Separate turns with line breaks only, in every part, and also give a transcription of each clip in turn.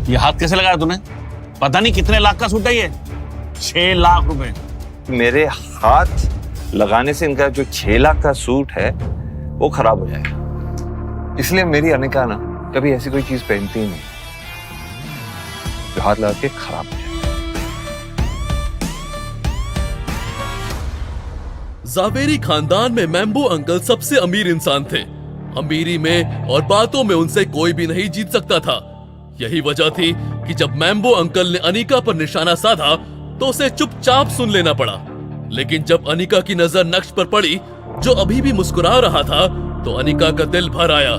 ये हाथ कैसे लगाया तूने? पता नहीं कितने लाख का सूट है ये। 6 लाख रुपए।
मेरे हाथ लगाने से इनका जो 6 लाख का सूट है वो खराब हो जाएगा, इसलिए मेरी अनिका ना कभी ऐसी कोई चीज पहनती ही नहीं जो हाथ लगा के खराब हो जाए।
जावेरी खानदान में मैम्बो अंकल सबसे अमीर इंसान थे। अमीरी में और बातों में उनसे कोई भी नहीं जीत सकता था। यही वजह थी कि जब मैम्बो अंकल ने अनिका पर निशाना साधा तो उसे चुपचाप सुन लेना पड़ा। लेकिन जब अनिका की नजर नक्श पर पड़ी, जो अभी भी मुस्कुरा रहा था, तो अनिका का दिल भर आया।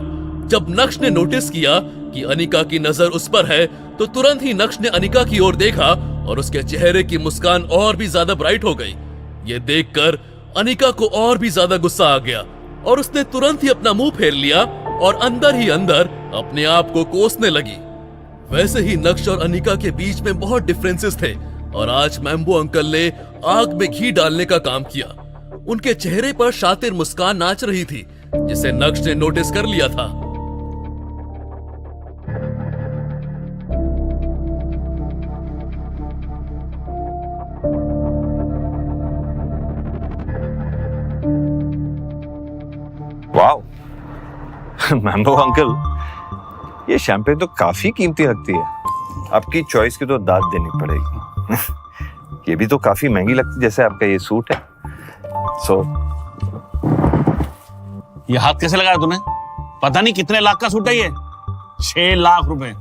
जब नक्श ने नोटिस किया कि अनिका की नजर उस पर है, तो तुरंत ही नक्श ने अनिका की ओर देखा और उसके चेहरे की मुस्कान और भी ज्यादा ब्राइट हो गई। ये देखकर अनिका को और भी ज्यादा गुस्सा आ गया और उसने तुरंत ही अपना मुंह फेर लिया और अंदर ही अंदर अपने आप को कोसने लगी। वैसे ही नक्श और अनिका के बीच में बहुत डिफरेंसेस थे और आज मैम्बो अंकल ने आग में घी डालने का काम किया। उनके चेहरे पर शातिर मुस्कान नाच रही थी, जिसे नक्श ने नोटिस कर लिया था।
वाओ, मैम्बो अंकल, ये शैंपेन तो काफी कीमती लगती है। आपकी चॉइस की तो दाद देनी पड़ेगी। ये भी तो काफी महंगी लगती है, जैसे आपका ये सूट है।
ये हाथ कैसे लगाया तूने? पता नहीं कितने लाख का सूट है ये। 6 लाख रुपए।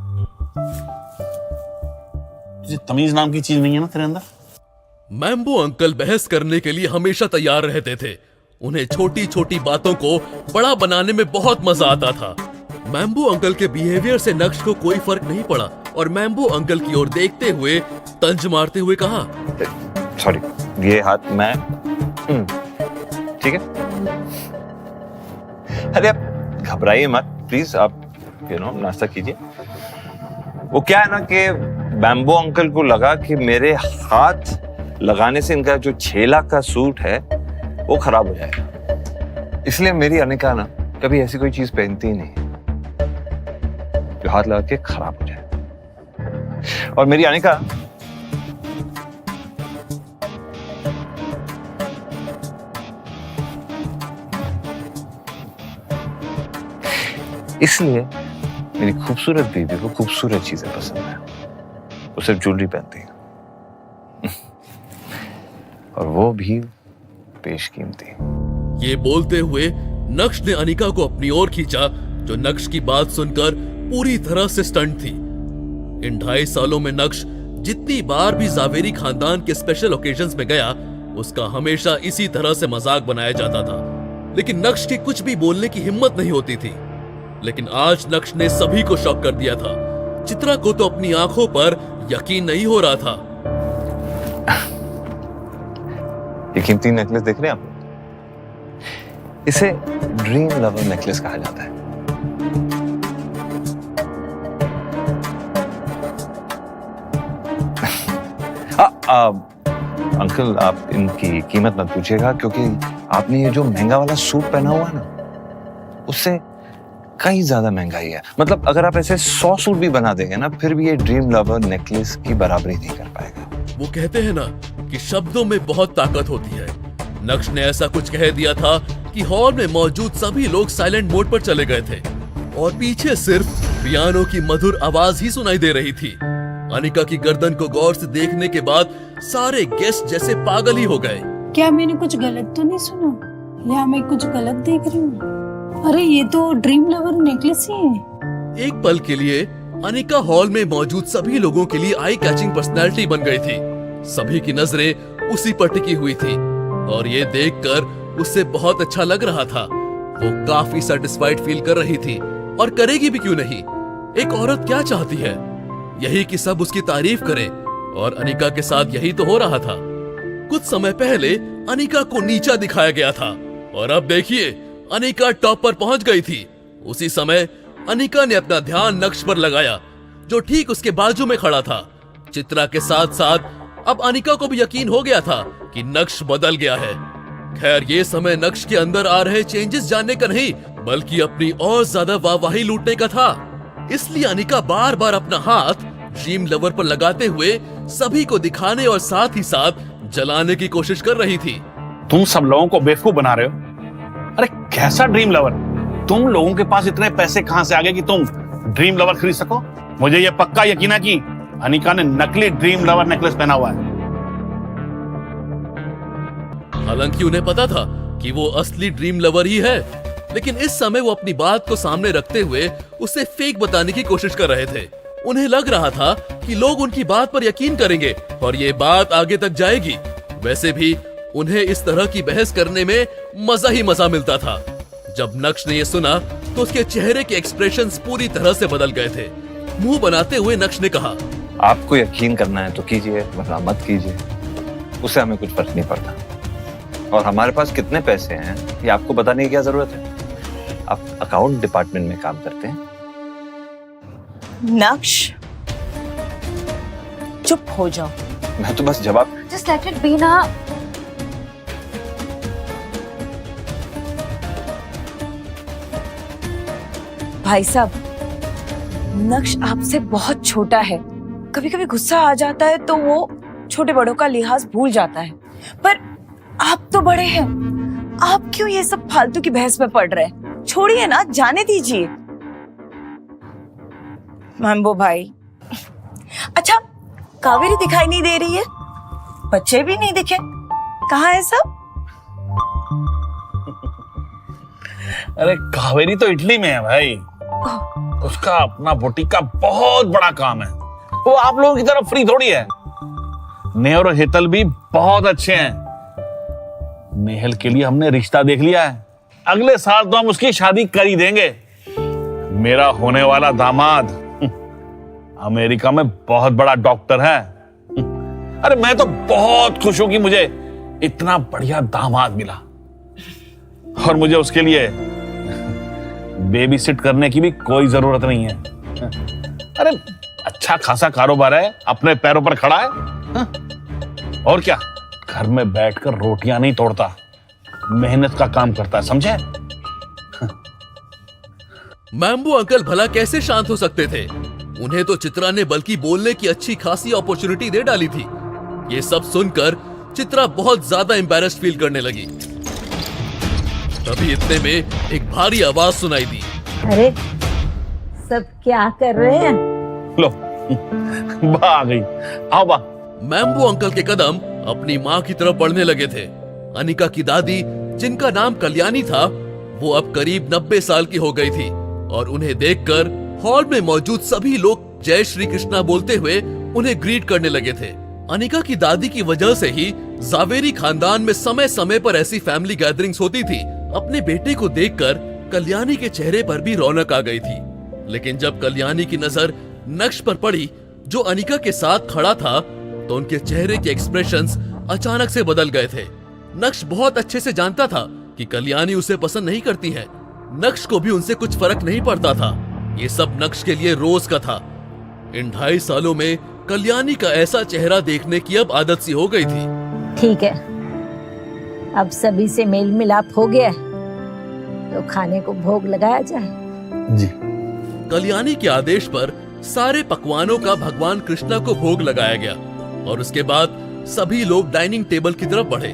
तुझे तमीज नाम की चीज नहीं है ना तेरे अंदर?
मैम्बो अंकल बहस करने के लिए हमेशा तैयार रहते थे। उन्हें छोटी छोटी बातों को बड़ा बनाने में बहुत मजा आता था। मैम्बो अंकल के बिहेवियर से नक्श को कोई फर्क नहीं पड़ा और मैम्बो अंकल की ओर देखते हुए तंज मारते हुए कहा,
सॉरी, ये हाथ मैं ठीक है। अरे आप घबराइए मत प्लीज, आप नाश्ता कीजिए। वो क्या है ना कि मैम्बो अंकल को लगा कि मेरे हाथ लगाने से इनका जो 6 लाख का सूट है वो खराब हो जाएगा, इसलिए मेरी अनिका ना कभी ऐसी कोई चीज पहनती ही नहीं जो हाथ लगा के खराब हो जाए। और मेरी अनिका इसलिए मेरी खूबसूरत बीवी को खूबसूरत चीजें पसंद है। वो सिर्फ ज्वेलरी पहनती है और वो भी बेशकीमती।
ये बोलते हुए नक्श ने अनिका को अपनी ओर खींचा, जो नक्श की बात सुनकर पूरी तरह से स्टंट थी। इन 2.5 सालों में नक्श जितनी बार भी जावेरी खानदान के स्पेशल ओकेजन्स में गया, उसका हमेशा इसी तरह से मजाक बनाया जाता था। लेकिन नक्श की कुछ भी बोलने की हिम्मत नहीं होती थी। लेकिन आज नक्श ने सभी को शॉक कर दिया था। चित्रा को तो अपनी आंखों पर यकीन नहीं हो रहा था।
ये कीमती नेकलेस देख रहे हैं आप? इसे ड्रीम लवर नेकलेस कहा जाता है। अंकल, आप इनकी कीमत मत पूछिएगा, क्योंकि आपने ये जो महंगा वाला सूट पहना हुआ है ना, उससे कहीं ज्यादा महंगाई है। मतलब अगर आप ऐसे 100 सूट भी बना देंगे ना, फिर भी ये ड्रीम लवर नेकलेस की बराबरी नहीं कर पाएगा।
वो कहते हैं ना कि शब्दों में बहुत ताकत होती है। नक्श ने ऐसा कुछ कह दिया था कि हॉल में मौजूद सभी लोग साइलेंट मोड पर चले गए थे और पीछे सिर्फ पियानो की मधुर आवाज ही सुनाई दे रही थी। अनिका की गर्दन को गौर से देखने के बाद सारे गेस्ट जैसे पागल ही हो गए।
क्या मैंने कुछ गलत तो नहीं सुना या मैं कुछ गलत देख रही हूँ? अरे ये तो ड्रीम लवर नेकलेस ही है।
एक पल के लिए अनिका हॉल में मौजूद सभी लोगों के लिए आई कैचिंग पर्सनैलिटी बन गई थी। सभी की नजरें उसी पर टिकी हुई थी और ये देखकर उससे बहुत अच्छा लग रहा था। वो काफी सेटिस्फाइड फील कर रही थी और करेगी भी क्यों नहीं। एक औरत क्या चाहती है? यही कि सब उसकी तारीफ करें और अनिका के साथ यही तो हो रहा था। कुछ समय पहले अनिका को नीचा दिखाया गया था और अब देखिए अनिका टॉप पर पहुंच गई थी। उसी समय अनिका ने अपना ध्यान नक्श पर लगाया, जो ठीक उसके बाजू में खड़ा था। चित्रा के साथ साथ अब अनिका को भी यकीन हो गया था कि नक्श बदल गया है। खैर, ये समय नक्श के अंदर आ रहे चेंजेस जानने का नहीं, बल्कि अपनी और ज्यादा वाहवाही लूटने का था। इसलिए अनिका बार बार अपना हाथ ड्रीम लवर पर लगाते हुए सभी को दिखाने और साथ ही साथ जलाने की कोशिश कर रही थी।
तुम सब लोगों को बेवकूफ बना रहे हो। अरे कैसा ड्रीम लवर? तुम लोगों के पास इतने पैसे कहां से आ गए कि तुम ड्रीम लवर खरीद सको? मुझे ये पक्का यकीन है कि अनिका ने नकली ड्रीम लवर नेकलेस पहना हुआ है।
हालांकि उन्हें पता था कि वो असली ड्रीम लवर ही है, लेकिन इस समय वो अपनी बात को सामने रखते हुए उसे फेक बताने की कोशिश कर रहे थे। उन्हें लग रहा था कि लोग उनकी बात पर यकीन करेंगे और ये बात आगे तक जाएगी। वैसे भी उन्हें इस तरह की बहस करने में मजा ही मजा मिलता था। जब नक्श ने यह सुना तो उसके चेहरे के एक्सप्रेशंस पूरी तरह से बदल गए थे। मुंह बनाते हुए नक्श ने कहा,
आपको यकीन करना है तो कीजिए, वरना मत कीजिए, उससे हमें कुछ फर्क नहीं पड़ता। और हमारे पास कितने पैसे हैं ये आपको बताने की क्या जरूरत है? आप अकाउंट डिपार्टमेंट में काम करते हैं।
नक्श, चुप हो जाओ।
मैं तो बस जवाब।
Just let it be ना।
भाई साहब, नक्श आपसे बहुत छोटा है। कभी कभी गुस्सा आ जाता है तो वो छोटे बड़ों का लिहाज भूल जाता है, पर आप तो बड़े हैं। आप क्यों ये सब फालतू की बहस में पड़ रहे हैं? छोड़िए ना, जाने दीजिए। मैम्बो भाई, अच्छा कावेरी दिखाई नहीं दे रही है, बच्चे भी नहीं दिखे, कहाँ है सब?
अरे कावेरी तो इटली में है भाई। उसका अपना बुटीक का बहुत बड़ा काम है। वो आप लोगों की तरफ फ्री थोड़ी है। नेहर और हेतल भी बहुत अच्छे हैं। नेहल के लिए हमने रिश्ता देख लिया है। अगले साल तो हम उसकी शादी कर ही देंगे। मेरा होने वाला दामाद अमेरिका में बहुत बड़ा डॉक्टर है। अरे मैं तो बहुत खुश हूं कि मुझे इतना बढ़िया दामाद मिला और मुझे उसके लिए बेबी सिट करने की भी कोई जरूरत नहीं है। अरे अच्छा खासा कारोबार है, अपने पैरों पर खड़ा है। और क्या, घर में बैठकर रोटियां नहीं तोड़ता, मेहनत का काम करता है, समझे?
मैम्बो अंकल भला कैसे शांत हो सकते थे? उन्हें तो चित्रा ने बल्कि बोलने की अच्छी खासी अपॉर्चुनिटी दे डाली थी। ये सब सुनकर चित्रा बहुत ज्यादा एम्बैरेस्ड फील करने लगी। तभी इतने में एक भारी आवाज सुनाई दी।
अरे सब क्या कर रहे हैं?
लो बा आ गई, आओ बा।
मैम्बो अंकल के कदम अपनी माँ की तरफ बढ़ने लगे थे। अनिका की दादी, जिनका नाम कल्याणी था, वो अब करीब 90 साल की हो गई थी और उन्हें देखकर हॉल में मौजूद सभी लोग जय श्री कृष्णा बोलते हुए उन्हें ग्रीट करने लगे थे। अनिका की दादी की वजह से ही जावेरी खानदान में समय समय पर ऐसी फैमिली गैदरिंग्स होती थी। अपने बेटे को देखकर कल्याणी के चेहरे पर भी रौनक आ गई थी। लेकिन जब कल्याणी की नजर नक्श पर पड़ी, जो अनिका के साथ खड़ा था, तो उनके चेहरे के एक्सप्रेशंस अचानक से बदल गए थे। नक्श बहुत अच्छे से जानता था कि कल्याणी उसे पसंद नहीं करती है। नक्श को भी उनसे कुछ फर्क नहीं पड़ता था। ये सब नक्श के लिए रोज का था। इन 2.5 सालों में कल्याणी का ऐसा चेहरा देखने की अब आदत सी हो गई थी।
ठीक है, अब सभी से मेल मिलाप हो गया है, तो खाने को भोग लगाया जाए।
जी।
कल्याणी के आदेश पर सारे पकवानों का भगवान कृष्णा को भोग लगाया गया और उसके बाद सभी लोग डाइनिंग टेबल की तरफ बढ़े।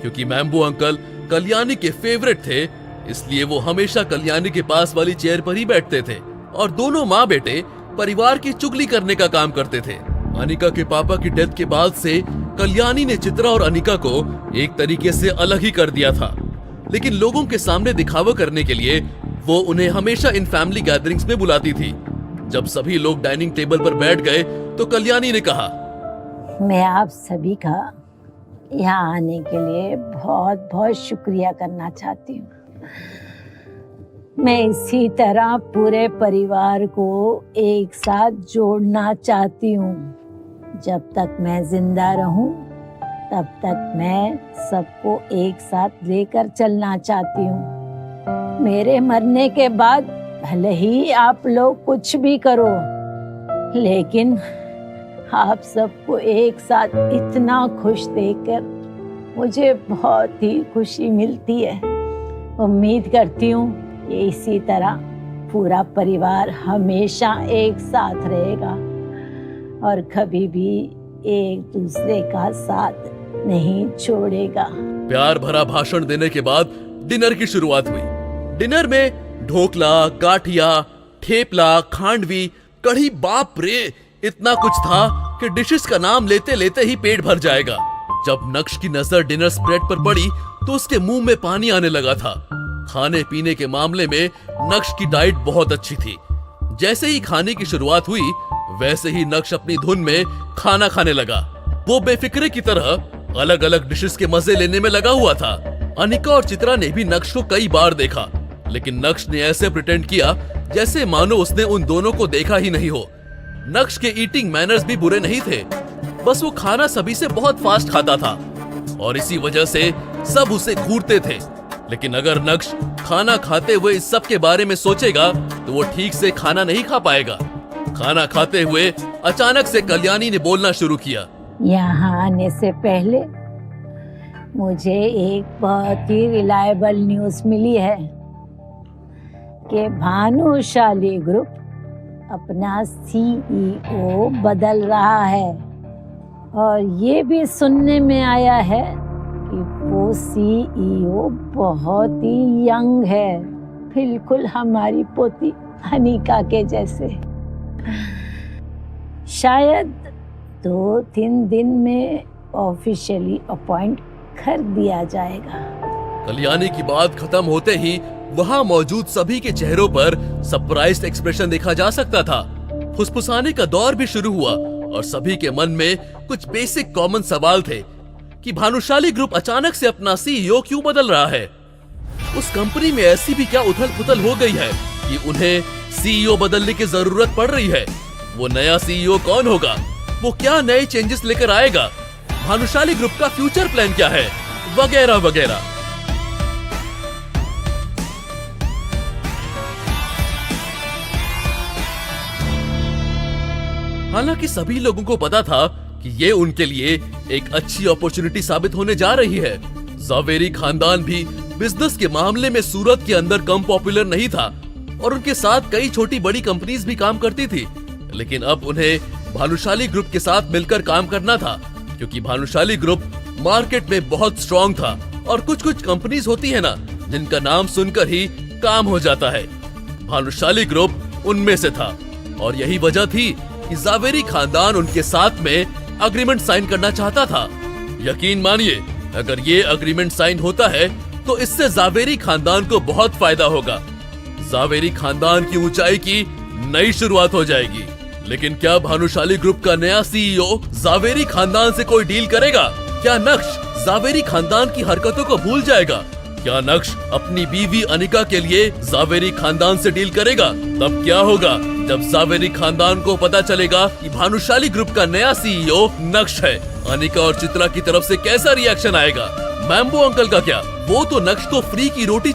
क्योंकि मैम्बो अंकल कल्याणी के फेवरेट थे, इसलिए वो हमेशा कल्याणी के पास वाली चेयर पर ही बैठते थे और दोनों माँ बेटे परिवार की चुगली करने का काम करते थे। अनिका के पापा की डेथ के बाद से कल्याणी ने चित्रा और अनिका को एक तरीके से अलग ही कर दिया था, लेकिन लोगों के सामने दिखावा करने के लिए वो उन्हें हमेशा इन फैमिली गैदरिंग्स में बुलाती थी। जब सभी लोग डाइनिंग टेबल पर बैठ गए तो कल्याणी ने कहा,
मैं आप सभी का यहाँ आने के लिए बहुत बहुत शुक्रिया करना चाहती हूँ। मैं इसी तरह पूरे परिवार को एक साथ जोड़ना चाहती हूँ। जब तक मैं जिंदा रहूँ तब तक मैं सबको एक साथ लेकर चलना चाहती हूँ। मेरे मरने के बाद भले ही आप लोग कुछ भी करो, लेकिन आप सबको एक साथ इतना खुश देखकर मुझे बहुत ही खुशी मिलती है। उम्मीद करती हूँ कि इसी तरह पूरा परिवार हमेशा एक साथ रहेगा। और कभी भी एक दूसरे का साथ नहीं छोड़ेगा।
प्यार भरा भाषण देने के बाद डिनर की शुरुआत हुई। डिनर में ढोकला, गाठिया, ठेपला, खांडवी, कढ़ी, बाप रे, इतना कुछ था कि डिशेस का नाम लेते लेते ही पेट भर जाएगा। जब नक्श की नजर डिनर स्प्रेड पर पड़ी तो उसके मुंह में पानी आने लगा था। खाने पीने के मामले में नक्श की डाइट बहुत अच्छी थी। जैसे ही खाने की शुरुआत हुई वैसे ही नक्श अपनी धुन में खाना खाने लगा। वो बेफिक्रे की तरह अलग अलग डिशेस के मजे लेने में लगा हुआ था। अनिका और चित्रा ने भी नक्श को कई बार देखा, लेकिन नक्श ने ऐसे प्रिटेंड किया जैसे मानो उसने उन दोनों को देखा ही नहीं हो। नक्श के ईटिंग मैनर्स भी बुरे नहीं थे, बस वो खाना सभी से बहुत फास्ट खाता था और इसी वजह से सब उसे घूरते थे। लेकिन अगर नक्श खाना खाते हुए इस सब के बारे में सोचेगा तो वो ठीक से खाना नहीं खा पाएगा। खाना खाते हुए अचानक से कल्याणी ने बोलना शुरू किया।
यहाँ आने से पहले मुझे एक बहुत ही रिलायबल न्यूज़ मिली है कि भानुशाली ग्रुप अपना सीईओ बदल रहा है और ये भी सुनने में आया है कि वो सीईओ बहुत ही यंग है, बिल्कुल हमारी पोती अनिका के जैसे। शायद 2-3 दिन में ऑफिशियली अपॉइंट कर दिया जाएगा।
कल्याणी की बात खत्म होते ही वहाँ मौजूद सभी के चेहरों पर सरप्राइज्ड एक्सप्रेशन देखा जा सकता था। फुसफुसाने का दौर भी शुरू हुआ और सभी के मन में कुछ बेसिक कॉमन सवाल थे कि भानुशाली ग्रुप अचानक से अपना सीईओ क्यों बदल रहा है। उस कंपनी में ऐसी भी क्या उथल पुथल हो गई है कि उन्हें सीईओ बदलने की जरूरत पड़ रही है। वो नया सीईओ कौन होगा, वो क्या नए चेंजेस लेकर आएगा, भानुशाली ग्रुप का फ्यूचर प्लान क्या है, वगैरह वगैरह। हालांकि सभी लोगों को पता था कि ये उनके लिए एक अच्छी अपॉर्चुनिटी साबित होने जा रही है। जावेरी खानदान भी बिजनेस के मामले में सूरत के अंदर कम पॉपुलर नहीं था और उनके साथ कई छोटी बड़ी कंपनीज भी काम करती थी, लेकिन अब उन्हें भानुशाली ग्रुप के साथ मिलकर काम करना था क्योंकि भानुशाली ग्रुप मार्केट में बहुत स्ट्रॉन्ग था और कुछ कुछ कंपनीज होती है ना जिनका नाम सुनकर ही काम हो जाता है। भानुशाली ग्रुप उनमें से था और यही वजह थी कि जावेरी खानदान उनके साथ में अग्रीमेंट साइन करना चाहता था। यकीन मानिए, अगर ये अग्रीमेंट साइन होता है तो इससे जावेरी खानदान को बहुत फायदा होगा। जावेरी खानदान की ऊंचाई की नई शुरुआत हो जाएगी। लेकिन क्या भानुशाली ग्रुप का नया सीईओ जावेरी खानदान से कोई डील करेगा? क्या नक्श जावेरी खानदान की हरकतों को भूल जाएगा? क्या नक्श अपनी बीवी अनिका के लिए जावेरी खानदान से डील करेगा? तब क्या होगा जब जावेरी खानदान को पता चलेगा कि भानुशाली ग्रुप का नया सीईओ नक्श है? अनिका और चित्रा की तरफ से कैसा रिएक्शन आएगा? मैम्बो अंकल का क्या? वो तो नक्श को फ्री की रोटी